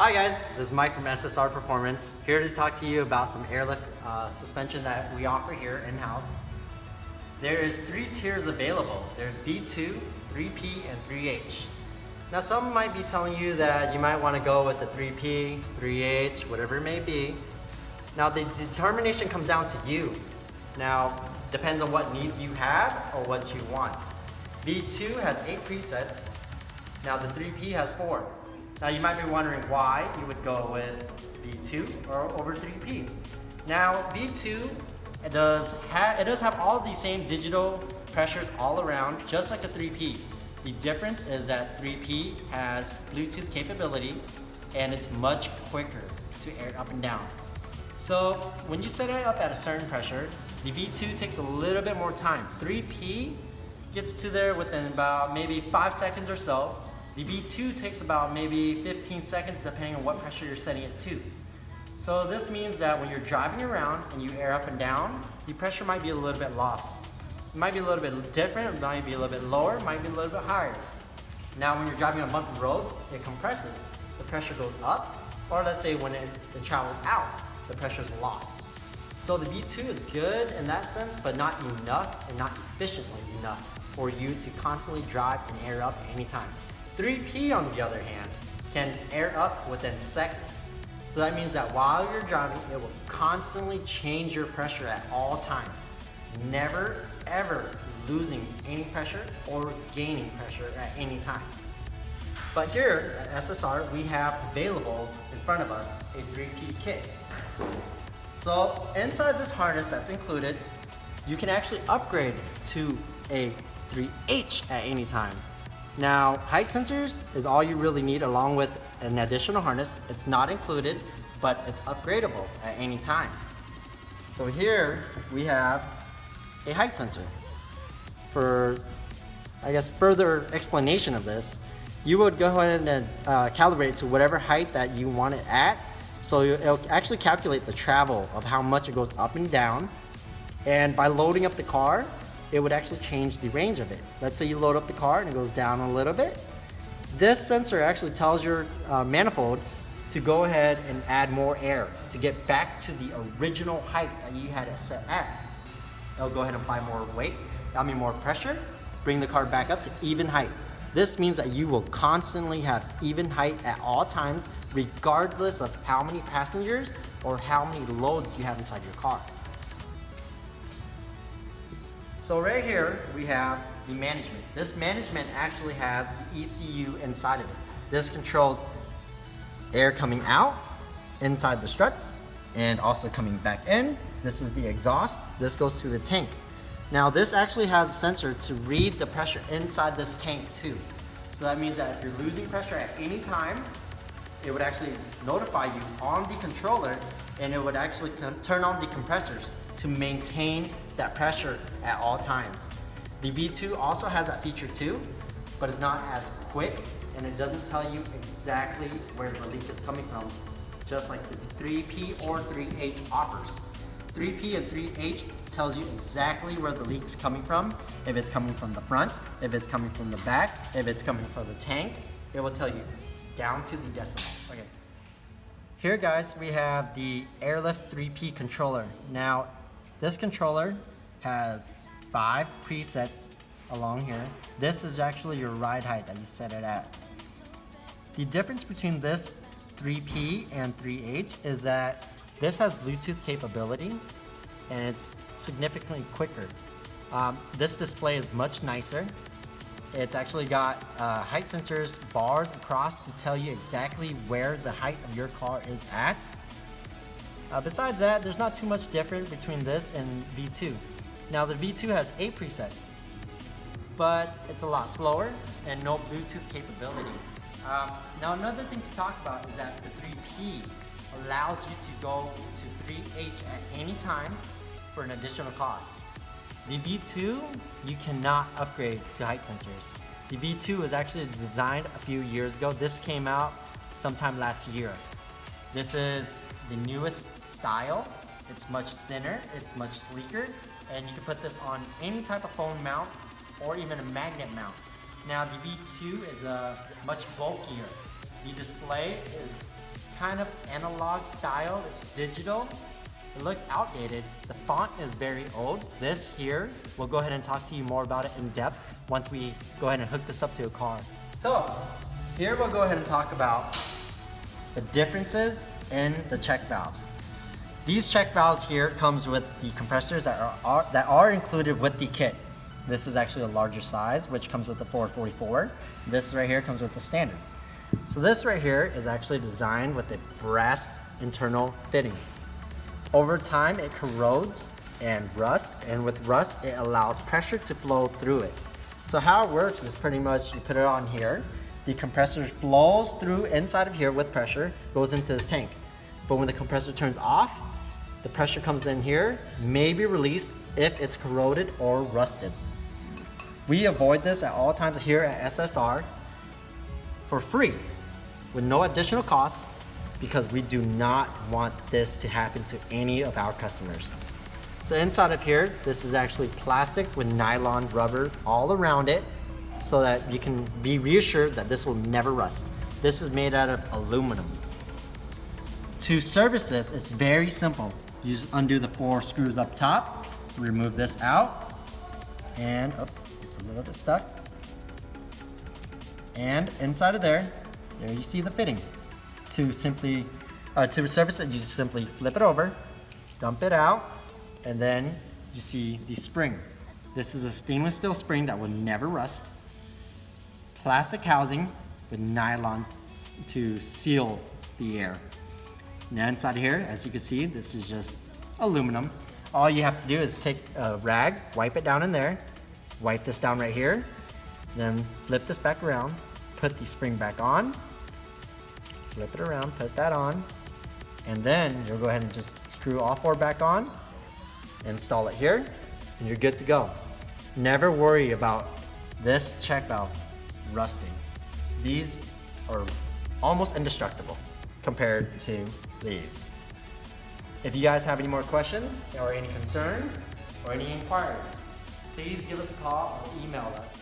Hi guys, this is Mike from SSR Performance, here to talk to you about some airlift suspension that we offer here in-house. There is 3 tiers available. There's V2, 3P, and 3H. Now some might be telling you that you might want to go with the 3P, 3H, whatever it may be. Now the determination comes down to you. Now, depends on what needs you have or what you want. V2 has 8 presets. Now the 3P has 4. Now you might be wondering why you would go with V2 or over 3P. Now V2, it does have all the same digital pressures all around, just like a 3P. The difference is that 3P has Bluetooth capability and it's much quicker to air up and down. So when you set it up at a certain pressure, the V2 takes a little bit more time. 3P gets to there within about maybe 5 seconds or so. The V2 takes about maybe 15 seconds depending on what pressure you're setting it to. So this means that when you're driving around and you air up and down, the pressure might be a little bit lost. It might be a little bit different, it might be a little bit lower, it might be a little bit higher. Now when you're driving on bumpy roads, it compresses. The pressure goes up, or let's say when it travels out, the pressure is lost. So the V2 is good in that sense, but not enough and not efficiently enough for you to constantly drive and air up at any time. 3P on the other hand can air up within seconds. So that means that while you're driving, it will constantly change your pressure at all times. Never ever losing any pressure or gaining pressure at any time. But here at SSR, we have available in front of us a 3P kit. So inside this harness that's included, you can actually upgrade to a 3H at any time. Now, height sensors is all you really need along with an additional harness. It's not included, but it's upgradable at any time. So here we have a height sensor. For, I guess, further explanation of this, you would go ahead and calibrate it to whatever height that you want it at. So it'll actually calculate the travel of how much it goes up and down. And by loading up the car, it would actually change the range of it. Let's say you load up the car and it goes down a little bit. This sensor actually tells your manifold to go ahead and add more air to get back to the original height that you had it set at. It'll go ahead and apply more weight, more pressure, bring the car back up to even height. This means that you will constantly have even height at all times, regardless of how many passengers or how many loads you have inside your car. So right here, we have the management. This management actually has the ECU inside of it. This controls air coming out, inside the struts, and also coming back in. This is the exhaust. This goes to the tank. Now this actually has a sensor to read the pressure inside this tank too. So that means that if you're losing pressure at any time, it would actually notify you on the controller, and it would actually turn on the compressors to maintain that pressure at all times. The V2 also has that feature too, but it's not as quick and it doesn't tell you exactly where the leak is coming from, just like the 3P or 3H offers. 3P and 3H tells you exactly where the leak's coming from. If it's coming from the front, if it's coming from the back, if it's coming from the tank, it will tell you down to the decimal. Okay. Here guys, we have the Airlift 3P controller. Now, this controller has 5 presets along here. This is actually your ride height that you set it at. The difference between this 3P and 3H is that this has Bluetooth capability and it's significantly quicker. This display is much nicer. It's actually got height sensors, bars across to tell you exactly where the height of your car is at. Besides that, there's not too much different between this and V2. Now the V2 has 8 presets, but it's a lot slower and no Bluetooth capability. Now another thing to talk about is that the 3P allows you to go to 3H at any time for an additional cost. The V2, you cannot upgrade to height sensors. The V2 was actually designed a few years ago. This came out sometime last year. This is the newest style. It's much thinner, it's much sleeker, and you can put this on any type of phone mount or even a magnet mount. Now the V2 is much bulkier. The display is kind of analog style. It's digital. It looks outdated. The font is very old. This here, we'll go ahead and talk to you more about it in depth once we go ahead and hook this up to a car. So here we'll go ahead and talk about the differences in the check valves. These check valves here comes with the compressors that are included with the kit. This is actually a larger size, which comes with the 444. This right here comes with the standard. So this right here is actually designed with a brass internal fitting. Over time, it corrodes and rusts, and with rust, it allows pressure to flow through it. So how it works is pretty much you put it on here, the compressor flows through inside of here with pressure, goes into this tank. But when the compressor turns off, the pressure comes in here, may be released if it's corroded or rusted. We avoid this at all times here at SSR for free, with no additional costs, because we do not want this to happen to any of our customers. So inside of here, this is actually plastic with nylon rubber all around it, so that you can be reassured that this will never rust. This is made out of aluminum. To service this, it's very simple. You just undo the 4 screws up top, remove this out, and it's a little bit stuck. And inside of there you see the fitting. To service it, you just simply flip it over, dump it out, and then you see the spring. This is a stainless steel spring that will never rust. Plastic housing with nylon to seal the air. Now inside here, as you can see, this is just aluminum. All you have to do is take a rag, wipe it down in there, wipe this down right here, then flip this back around, put the spring back on, flip it around, put that on, and then you'll go ahead and just screw all 4 back on, install it here, and you're good to go. Never worry about this check valve rusting. These are almost indestructible compared to these. If you guys have any more questions or any concerns or any inquiries, please give us a call or email us